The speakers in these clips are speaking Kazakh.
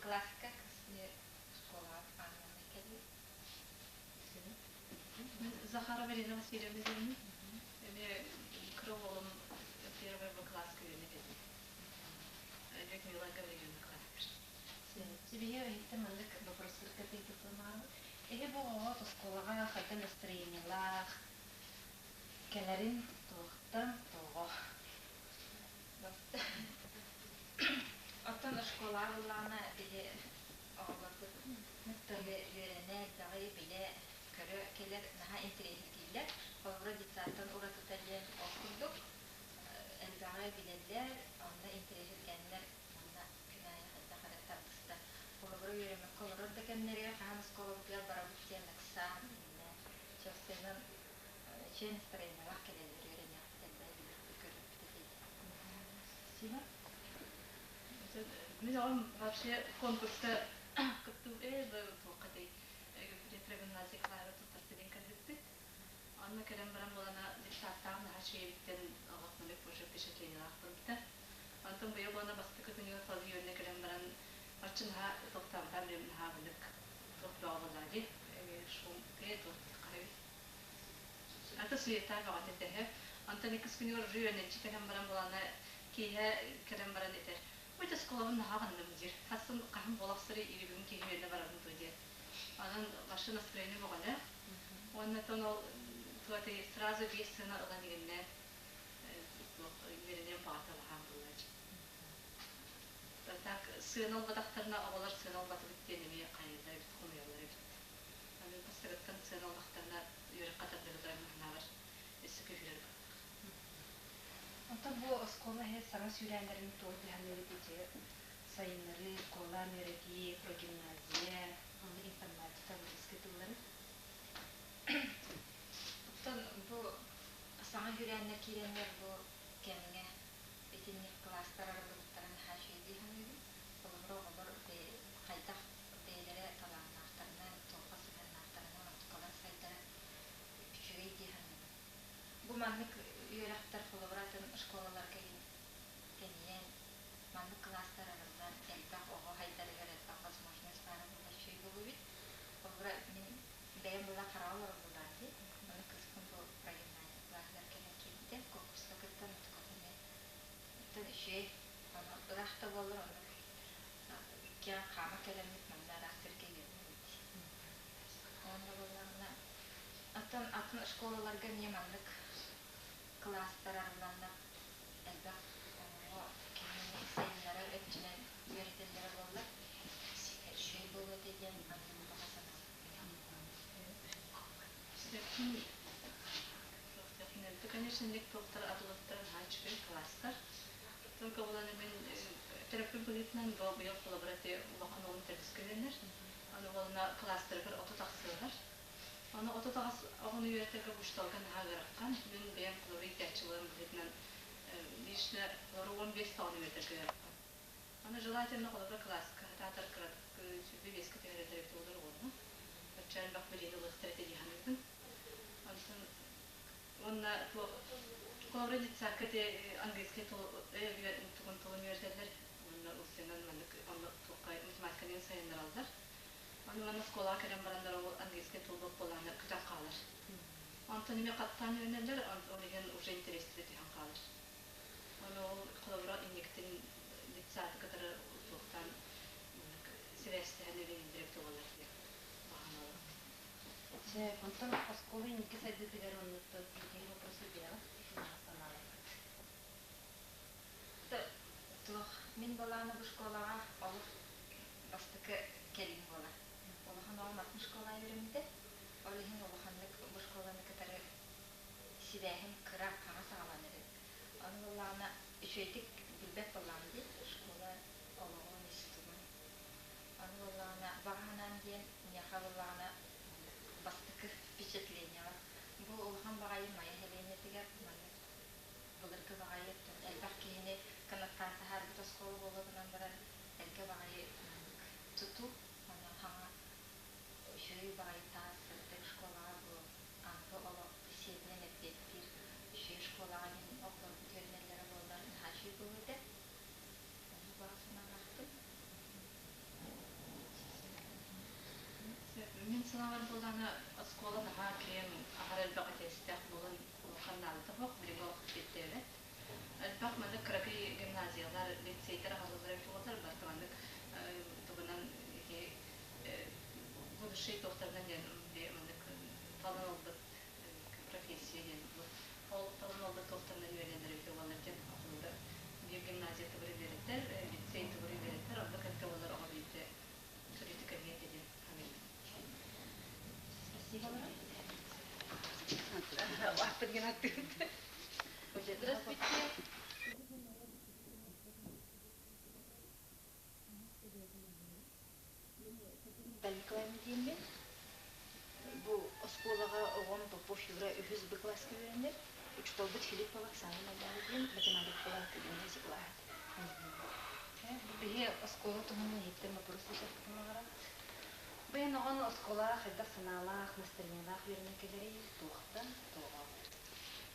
классика кысны школа аннан келди. Захарова Ирина Васильевна Зимина. Кролом первый в класс кюрнет. Людмила Гавриловна класс. Тебе я это мандык вопрос какой-то типа. Или было то школа хотя настроение лах. Келерин тохтан того. Оттан школа булана били агылды. Мектәбе йөрәнә дагы биле көрө келер наһа интерес килә. Вроде цатан ураты тәлән окурдук. Элдагы биләләр, анда интерес кәннәр, анда күнәя хәтта харата тыста. Вроде йөрәмә колород дәкәннәре һәм школа бия барабыз тәмәкса. Чөстәнән чен настроение лах келәләр йөрәнә тәлән көрө тәлән. Сима Мы делаем вообще конкурсы, которые покатый, где-то на зиклаве тут отделен концепты. Анна керем барам болана диктатам на хашевитен агатмалек позже впечатление лахтырды. Антон бою болана бастык күнү фазиёне керем баран ачынга токтам тамрем хабылык токтабалады. Шум пето кайы. Ата света гатете. Антон икс күнү жүйөнө чикем барам болана кие керем баран этер. Вот школа на хаванном дир. Хасан кахам боласыры ирибин киһине барабын туди. Анан ваше настроение богада. Он на тонол туати сразу весена оганигенне. Веренем пата хам булач. Так сынал батактарна авалар сынал батып биттенеме кайда бит кумыялар бит. Аны пастырыттан сынал батактарна юры катардырдар махнавар. Эсекефер. Anta bu школа he sana sürenlerin tordu hanları diye sayınları, şkola nerede, progimnaziye, onu informatika ıskıtılları. Bu sana sürenler kirenler bu kendine etinlik klaslar aralıklarına her şey diye hanları. Olur de kayda değerlere kalanlarına, topa sıkanlarına, kalan sayılara küçüğü diye hanları. Bu manlık üyelikler kolaborasyon şkolalar geliyen manlık klaslar arasından elbette o haydarı yaratmak возможность var bu şey buluyor. Sonra benim bula kararlar bulardı. Onu kısmı bu pragmatik klaslar kendi konkursta kıtan tutkatını. Tabii şey ama bıraktı olur onu. Ki kama kelimlik manlar aktör geliyor. Onda bularına atın şkolalar geliyen manlık klaslar arasında elbette o kendini sayılara ötünen yönetimlere bağlı her şey böyle diyen anlamı bahseder. Конечно, некоторые адулттар хачбен класстар. Только буланы мен терапевт булитнан бабыя коллаборатив вакын олын тергескенер. Аны болна класстар бер ото таксылар. Аны ото тагыс агын үйрәтергә бушталган хагараккан мен бәян клорид тәчиләр булитнан лишне лорон 15 таны үйрәтергә. Аны желательно коллабора класска татар крат бебеске тәрәтеп булыр булды. Бәчән бак беледе ул стратегия ханырдын. Антын онна коллаборация кете английский тол туган толын үйрәтәләр. Онна усеннан мәлек аны тукай математиканы сайындар алдар. Аны мана школа керем барандар ул английский толдук боланы кытап калыр. Антон неме каттан өнелер, онеген уже интересле дигән калыр. Аны ул коллабора иннектин лицат катары токтан связьтәне биндиреп тугалар дип баһалар. Се, антон школа инке сайды дигәр онны тотты вопросы бирә. Мин баланы бу школага алып бастыкы келин була. Олахан алматын школа йөрүмдө. Олахан олаханлык бу школаны катары сидәһен кыра кага сагаланыр. Аны буллана үчөйтик билбек булланды школа ологон истигин. Аны буллана баганан ден яхаллана бастыкы впечатление. Бу олахан багай мая хелене тигәр маны. Булыркы багай элбәкки һине канаттан һәр бит школа булганнан баран элке багай туту аны хаңа шөй байта сыртык школа бу анты ала сиеден эттир шөй школага мен окуп көрнелер болдар хаши булды. Аны баксына рахтым. сынавар булана оскола наха кем ахарел бакатестах булан ханналта хок бирго беттелет. Албак манда краки гимназиялар лицейтер hazırlar чугатар бартмандык тугунан ки будущий доктордан де мандык талан албыт профессия ден ол талан албыт доктордан үйренер өтө балардан акылда бир гимназия табыры береттер лицей табыры береттер анда катка балар ага бите сурет кабинет ден хамил Спасибо. Ахпет генатты Здравствуйте. Далеклайм деймін. Бұл осколаға оғын Попов Юра үхіз бір класс көрінді. Учтол бұд Филиппова Оксана Мадалыден математик классы гимназия классы. Бұге оскола тұғымын еттер мапырысы шарттымағара. Бұйын оғын осколаға қайдақ саналақ, настырменақ вернекелері туқтан туға.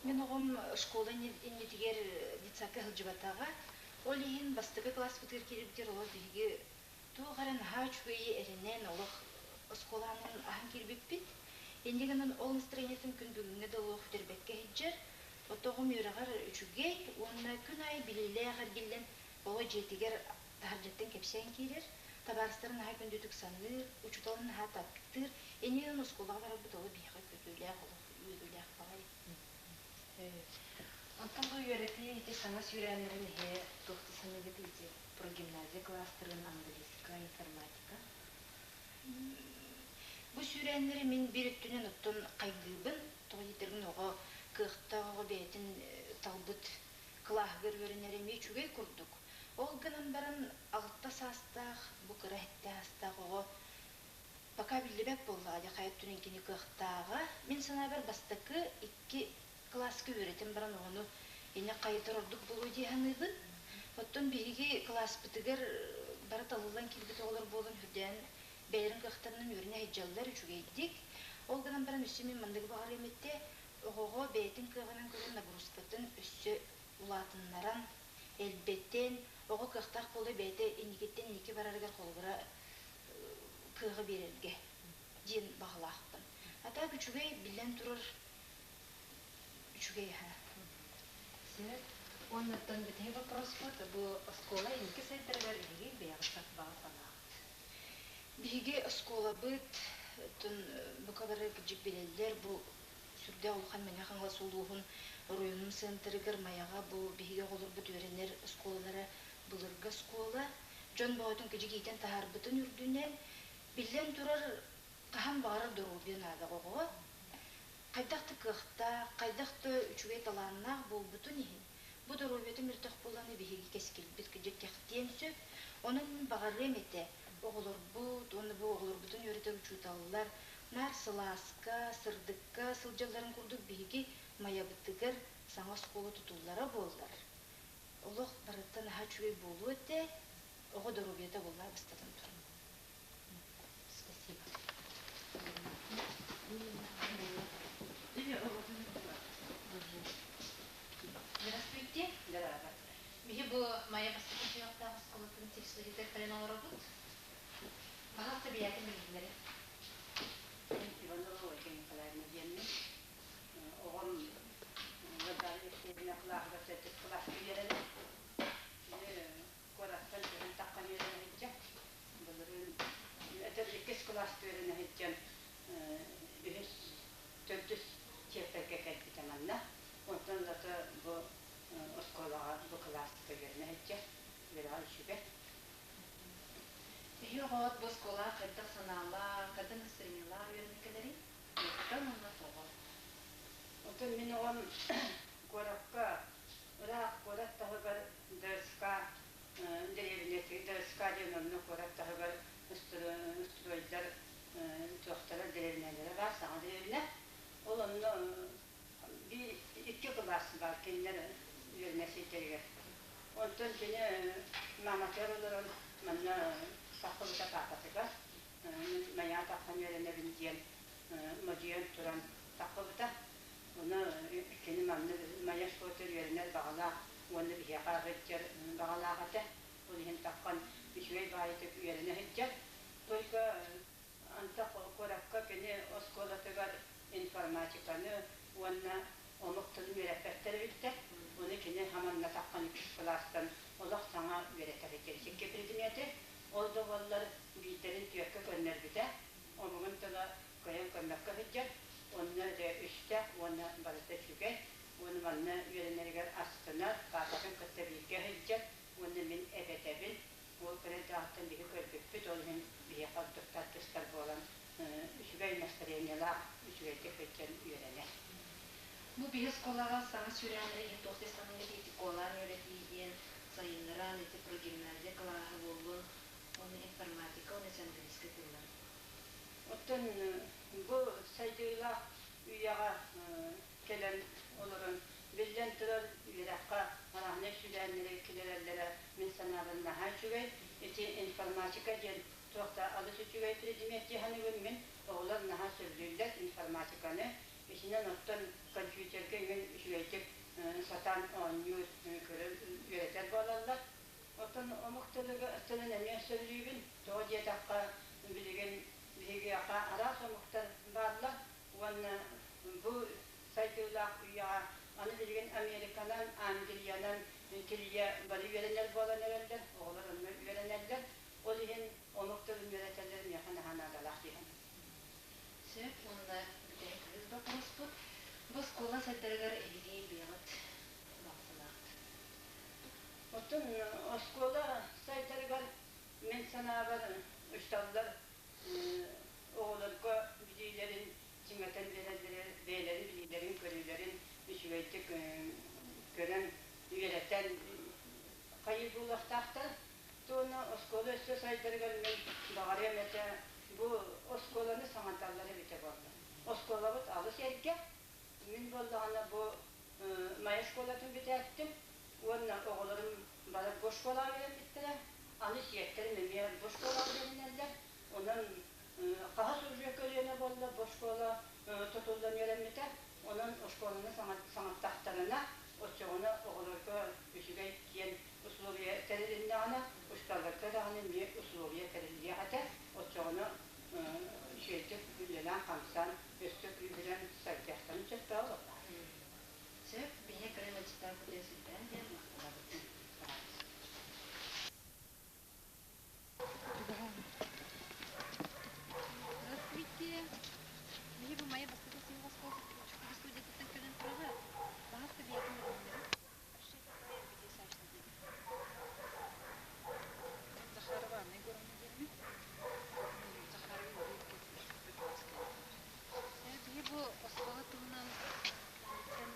Мен оғым школа иннетігер детсакы ғылжыбатаға, ол ең бастығы класс бұтыр керебдер олар бігі туғаран хач көйі әрінен олық осколаның ағын кербеп бет. Ендегінен ол настроениятын күн бүгінгі де олық дәрбәтке хеджер. Оттоғым үйрағар үшіге, онына күн ай білейлі ағар келден олы жетігер тағаржаттан кепсен керер. Табарыстарын ағай күндөтік саныр, ұчыталын ға таппіктір. Енеген осколаға барар бұт олы бейға көтілі ақ балай. Антон бұл үйреті еті саңас үйрәнерін хе тоқты санығы дейті про гимназия кластерын английска, информатика. Бұл үйрәнері мен бір өттінен ұттын қайгыбын, тоғыдерін оға қықтағы бәйтін талбыт қылағығыр өрінеріме чүгей күрдік. Ол гынан барын ағытта састақ, бұл қырахетті астақ оға бака білдібәк болды ады қайыттың кені қықтаға. Мен сана бір бастықы 2 класскы өретен баран оғыны ене қайытыр ордық болу дейханыбын. Оттон бігі класс бітігер бары талылан келбет оғылар болын хүрден бәйрін қықтарының өріне хеджалылар үшігейдік. Ол гынан баран үсімен мандығы бағар еметте оғығы бәйтін қығынан көрін нагрузкатын үсі ұлатынларан әлбеттен оғы қықтақ болы бәйті енекеттен неке барарығар қолғыра қығы берерге ден бағылақпын. Ата күчігей білен тұрыр Чугей, оннаттан бітей вопрос вот, бұл оскола енкі сайттарығар еге бейғыстақ баға санағыд. Бейге оскола бұд, бұқабары күджік белелдер, бұл сүрде олған мәне қаңла солуғын ройының сентарығар маяға бұл бейге қолыр бұд өренер осколалары бұлырға оскола. Жон бағытын күджік ейтен тағар бұтын үрдінен білен тұрар қаған бағарар дұру бен ады қоғыға. Қайдақты қықта, қайдақты үчуге таланнақ бол бұтын ехін. Бұ дұрубеті мүртіқ боланы бейгі кескел біткіжек тектен сөп, оның бағары еметі оғылыр бұд, оны бұ оғылыр бұтын өреті үчуталылар, нар сыласқа, сырдыққа, сылжаларын күрдік бейгі мая бұттығыр саңа сколы тұтулары болдар. Олық барыттан аға чуге болу өте, оғы дұрубеті болар бұстатын тұрын. Спасибо. Здравствуйте. Здравствуйте. Мне было моя последняя оттава школы политического редактора работы. Пожалуйста, приятно благодарю. Иванова Ольга Николаевна Генна. Он выдали себе класс, этот класс перед. Коростан перед такой мероприятие. Это ликвид класс перед на этим. Tördüs çeperke kelbi tamanna. Ondan da bu oskolağa, bu klasika yerine hece biraz şüphe. Yok, bu oskolağa kadar sanala, kadar nasırınlar yönetmeleri. Kadar onunla toğu. Ondan beni on korakka, ora korak tahıgar derska, derevneti derska diyorlar, korak tahıgar üstüroylar, çoğutlar derevneleri var, sana derevne. Onun bir 2 klası var kendileri yönesi teriyor. Ondan beni mamatör olarak bana saklı takatı var. Maya takan yerine bindiğim modern turan takılı da onu kendi maya skoter yerine bağla, onu bir yakar bağla hatta onu takan bir şey bayıtıp yerine heccer. Toyka antak korakka көрмөккө хыджат, онна де үстә, онна барыта шүгәй, оны манна үйренергер астына, кататын кыттыбике хыджат, оны мен әбетәбин, ол көрен тағаттан бигі көрбіппіт, ол мен бие қалдықтар кыстар болан, шүгәй настроениялар, шүгәйті хыджан үйрене. Бу бихес колага саңа сүрәнле итоқсы саңа ити колар өретиден сайынларан ити прогимназия классы болун, оны информатика, оны английский тыллар. Оттон бу сайдыла үйяга келен олорун билден турар үйракка анахне сүрәнле килерләре мен санабын наха чүгәй, ити информатика ден тоқта алысы чүгәй предмет җаһаны мен олар наха сөйләрләр информатиканы. Ишинен оттон компьютерге мен үчүгейтик сатан оннюр көрөр үйретер болалар. Оттон омуктылыгы ыстылын эме сөйлүйбүн. Тоғы диетаққа билеген биге ақа арас омуктар барлар. Уанна бу сайтылақ үйяға аны билеген Американан, Англиянан тилия бары үйренер болан өрелдер. Оғылар онны үйренерлер. Ол еген омуктылын үйретерлер механа ханадалақ деген. Сөп, онда Бакаспут, бу школа сайтаргар элиген бият баксалакт. Оттон школа сайтаргар мен санабар үшталдар оғыларга билилерин, чиңатан бейлерин, билилерин, көрүлерин, үшүгейтик көрөн үйрәтен кайыл булактактар. Тоны школа сайтаргар мен багарым эте бу школаны саңанталлары бите болды. Осколабыт алыс ерге. Мен болдағана бұ мая школатын бітәттім. Онна оғылырым бары бұш школа берен біттірі. Аны сиеттерім емер бұш школа беренелер. Онын қағас үржек өліне болды бұш школа тұтылдан ерен біті. Онын школаны саңаттақтарына отчоғына оғылырға үшіге кен условия тәрелінне ана, ұшталырға дағаны ме условия тәреліне әті отчоғына şeytik güllenen kamsan, üstük ügülen saytiyaktan çöpte olurlar. Сөп, біне кірін өтістер бұдесілден ден мақталады. Здравствуйте. Мне бы моя воспитательница у вас в студии тут кален права. Багатка биятын номер. Захарова, не гором не bu oskala tuğunan sen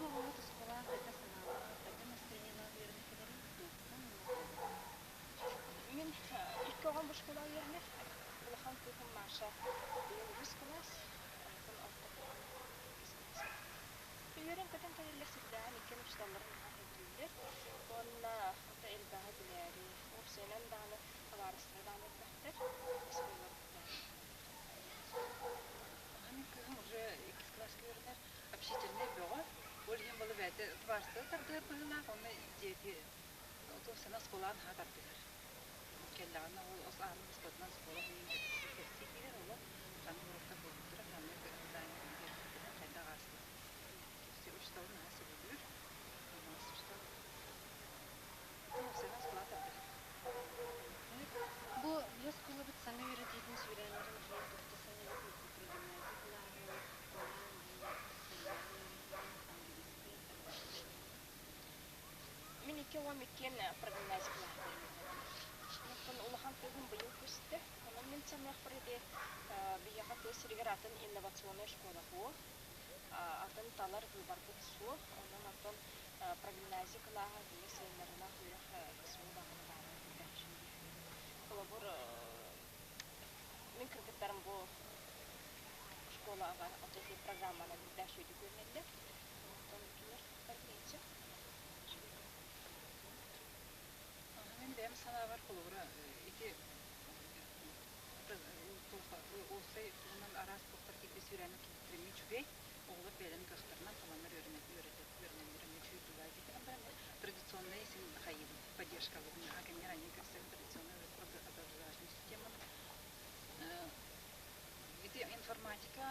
bu вот oskala это sanava это настроение вернекелер Min ilk olan bu şkola yerine Ulahan Tühüm Maşa Yıldız Kılas Kun Altta Biliyorum kadın tayırlar sizden iken uçtanların mahallediler Onunla ota elbaha bileri Ursenem dağını Kavarısına dağını etmektir Bismillah Hani kızım уже X класс görünür общительный бюро Ол ем болу бәді Тvarsı тардыр бұлына Оны дети Оту сена сколан ха тардыр Келлағына ол осы ағын ұстадынан скола Кестекелер олы Қаны ұрықта болуттыра Қаны зайны еркетілер Қайда ғасты Кесте ұштауын асы болуыр Олмас ұштау Оту сена скола тардыр Bu yaz kolu bit sana öğrettiğiniz öğrencilerin ki doktorsan yapıp progimnazikler Min iki o mekken progimnazikler Noktan ulahan tüzün bu yıl küstü Onun min sana yapırdı bir yaha tesiriger atın innovasyonu şkola bu Atın talar bulbar bu su Onun atın progimnazikler diye sayılarına kuyruq kısmı bağlı var Kolabor min kırgıtlarım bu şkolaga otaki programmana daşıydı görünüldü. Onunkiler farklıca. Мен бәм сана бар колора ити осы тугунан арас тоқтар кетпес үйреніп кетірме чүбей оғылып бәлін кақтарынан таланыр өрінендірме чүй дулай кетірім бірақ традиционный сен қайын поддержка бұдың агенер они көрсек традиционный образовательный система ити информатика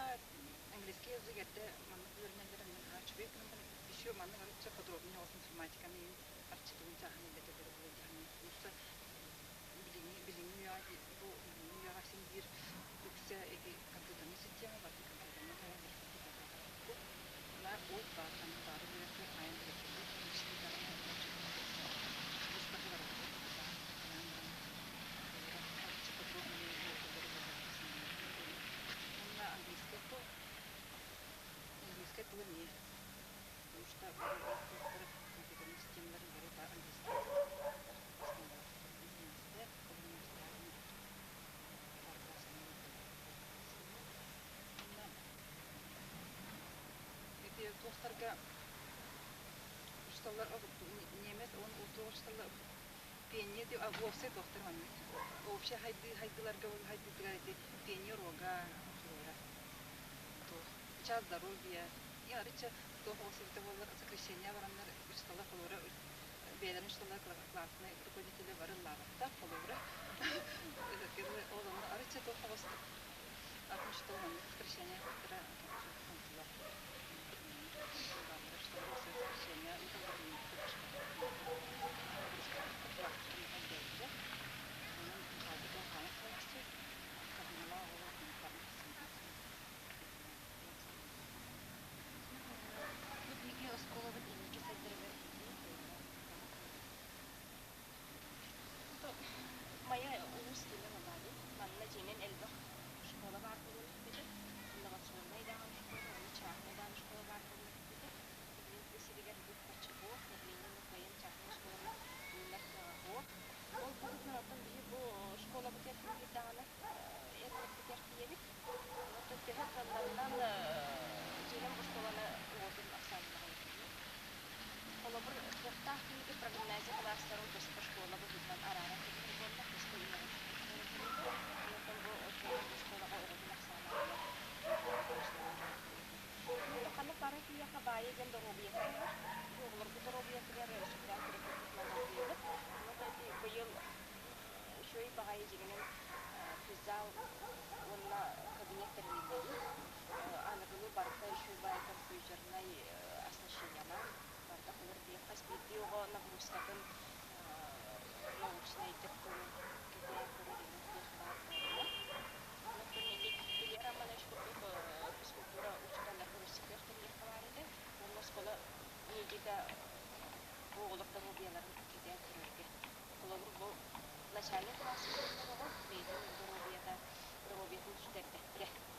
английский язык это маны өрінендірім мен чүбей еще маны все подробнее осы информатиканы арчитывын жағын бәді Олар немес он утоштала пение де вовсе доктор он. Вообще хайдыларга бол хайдылар эти пение рога флора. То час здоровья. Я рече то хосите бол сокращение вараннар стала флора бейлерин стала классный руководители варен лавта флора. Это кирle олар рече то хосте. Атом что он сокращение флора. Биге оскола бит инеке сайдырга. То моя улус диле мабали. Манна жинен элбах школа бар булып биде. Инновационный дагы школа, чахны дагы школа бар булып биде. Билин сиригер бит бачыгы, нәһлинен мукайын чахны школа. Миннәк о. Ол бүгүн нардан бии бу школа бит яки дагы эркек бит яки. Вот это хәтта жинен бу школаны оотун аксанына. Олабыр тохтах кийги прогимназия класстарын төспө школа бутунан арара кийги болла төспө инеге. Онтон бу школага оотун аксанына. Ну каны пара кия кабайы ген доробия кайыр. Оглар бу доробия кайыр сүргән перекрутмалар диде. Ну тати быел шөй багай жигенен физал онна кабинеттеринде. Анагылы барда шөй бай компьютерный оснащениялар барда булыр дип хасбидиого нагрузкатын научный текстуру кете көрүлгөн бар. Ну төнлек билер амана школа физкультура учителлер университет кабинетлары. Онна школа нигеде оглуктар обияларын кете көрүлгө. Олар бу начальник классы болмогон, бейдин доробиятын үстөрдө.